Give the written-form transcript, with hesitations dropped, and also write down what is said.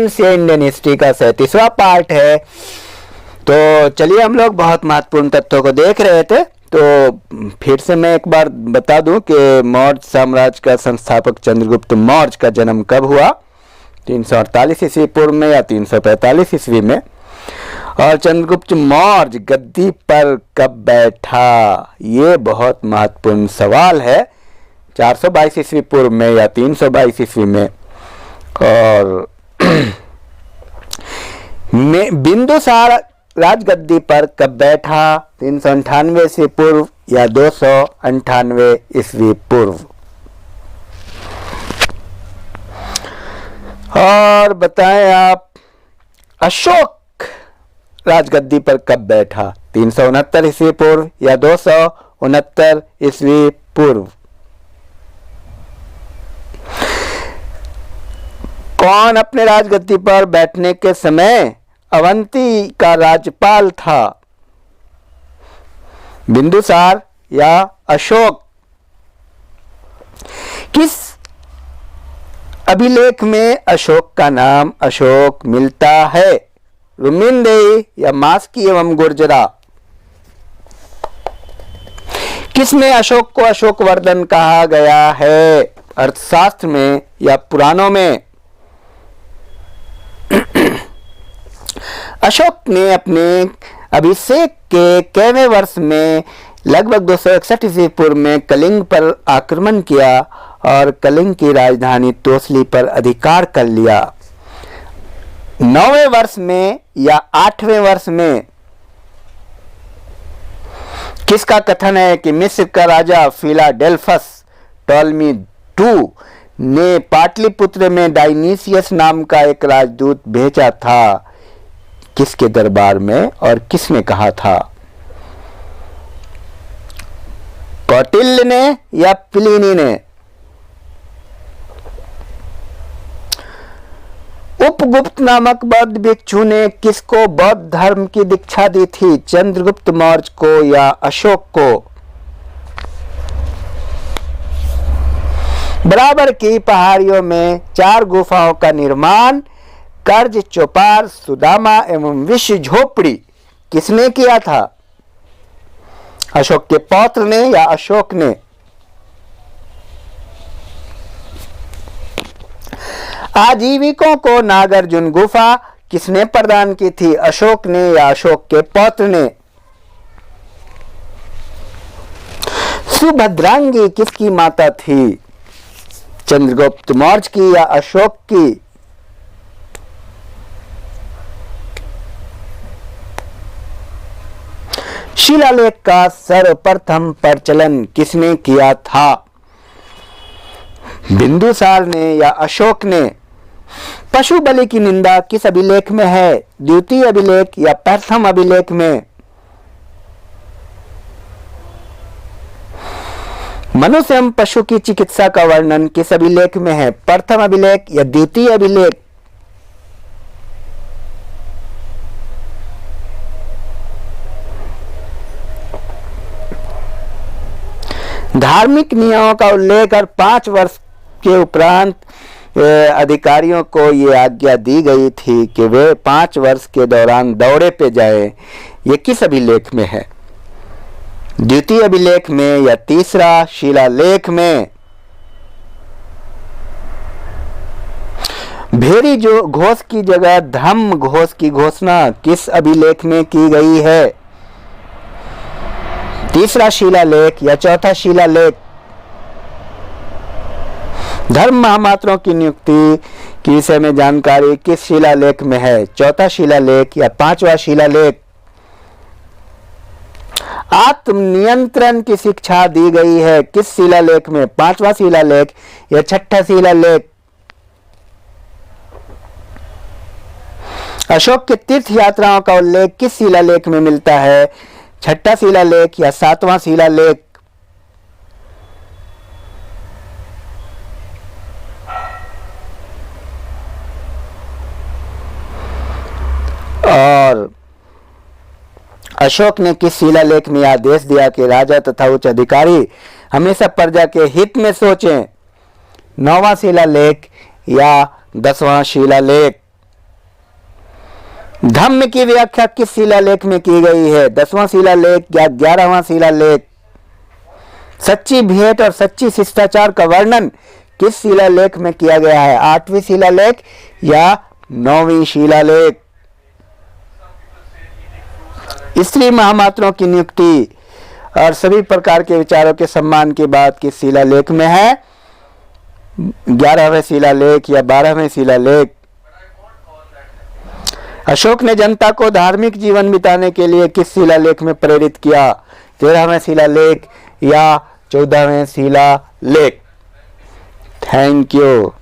Science या Indian history का 37वां part है। तो चलिए, हम लोग बहुत महत्वपूर्ण तथ्यों को देख रहे थे। तो फिर से मैं एक बार बता दूं कि मौर्य साम्राज्य का संस्थापक चंद्रगुप्त मौर्य का जन्म कब हुआ, 348 ईस्वी पूर्व में या 345 ईस्वी में, और चंद्रगुप्त मौर्य गद्दी पर कब बैठा, ये बहुत महत्वपूर्ण सवाल है। 422 ईस्वी पूर्व में या 322 ईस्वी में। और बिंदुसार राजगद्दी पर कब बैठा, 398 ईस्वी पूर्व या 298 ईस्वी पूर्व। और बताएं आप, अशोक राजगद्दी पर कब बैठा, 369 ईस्वी पूर्व या 269 ईस्वी पूर्व। कौन अपने राजगद्दी पर बैठने के समय अवंती का राज्यपाल था, बिंदुसार या अशोक। किस अभिलेख में अशोक का नाम अशोक मिलता है, रुमिनदेही या मास्की एवं गुर्जरा। किसमें अशोक को अशोकवर्धन कहा गया है, अर्थशास्त्र में या पुराणों में। अशोक ने अपने अभिषेक के केवें वर्ष में लगभग 261 ईस्वी पूर्व में कलिंग पर आक्रमण किया और कलिंग की राजधानी तोसली पर अधिकार कर लिया। 9वें वर्ष में या 8वें वर्ष में किसका कथन है कि मिस्र का राजा फिलाडेल्फस टॉलमी II ने पाटलिपुत्र में डायनीसियस नाम का एक राजदूत भेजा था, किसके दरबार में, और किसने कहा था, कौटिल्य ने या प्लिनी ने। उपगुप्त नामक बौद्ध भिक्षु ने किसको बौद्ध धर्म की दीक्षा दी थी, चंद्रगुप्त मौर्य को या अशोक को। बराबर की पहाड़ियों में 4 गुफाओं का निर्माण कर्ज, चौपार, सुदामा एवं विश्व झोपड़ी किसने किया था, अशोक के पौत्र ने या अशोक ने। आजीविकों को नागार्जुन गुफा किसने प्रदान की थी, अशोक ने या अशोक के पौत्र ने। सुभद्रांगी किसकी माता थी, चंद्रगुप्त मौर्य की या अशोक की। शिलालेख का सर्वप्रथम प्रचलन किसने किया था, बिंदुसार ने या अशोक ने। पशु बलि की निंदा किस अभिलेख में है, द्वितीय अभिलेख या प्रथम अभिलेख में। मनुष्य एवं पशु की चिकित्सा का वर्णन किस अभिलेख में है, प्रथम अभिलेख या द्वितीय अभिलेख। धार्मिक नियमों का उल्लेख और 5 वर्ष के उपरांत अधिकारियों को ये आज्ञा दी गई थी कि वे 5 वर्ष के दौरान दौरे पे जाएं, ये किस अभिलेख में है, द्वितीय अभिलेख में या तीसरा शिलालेख में। भेरी जो घोष की जगह धम्म घोष की घोषणा किस अभिलेख में की गई है, तीसरा शिलालेख या चौथा शिलालेख। धर्म महामात्रों की नियुक्ति के विषय में जानकारी किस शिलालेख में है, चौथा शिलालेख या 5वां शिलालेख। आत्मनियंत्रण की शिक्षा दी गई है किस शिलालेख में, 5वां शिलालेख या 6ठा शिलालेख। अशोक के तीर्थ यात्राओं का उल्लेख किस शिलालेख में मिलता है, 6ठा शिलालेख या 7वां शिलालेख। और अशोक ने किस शिलालेख में आदेश दिया कि राजा तथा उच्च अधिकारी हमेशा प्रजा के हित में सोचें, 9वां शिलालेख या 10वां शिलालेख। धम्म की व्याख्या किस शिलालेख में की गई है? 10वां शिलालेख या 11वां शिलालेख? सच्ची भेंट और सच्ची शिष्टाचार का वर्णन किस शिलालेख में किया गया है? 8वीं शिलालेख या 9वीं शिलालेख? स्त्री महामात्राओं की नियुक्ति और सभी प्रकार के विचारों के सम्मान की बात किस शिलालेख में है? 11वें शिलालेख या 12वें शिलालेख? अशोक ने जनता को धार्मिक जीवन बिताने के लिए किस शिलालेख में प्रेरित किया? 13वें शिलालेख या 14वें शिलालेख? Thank you.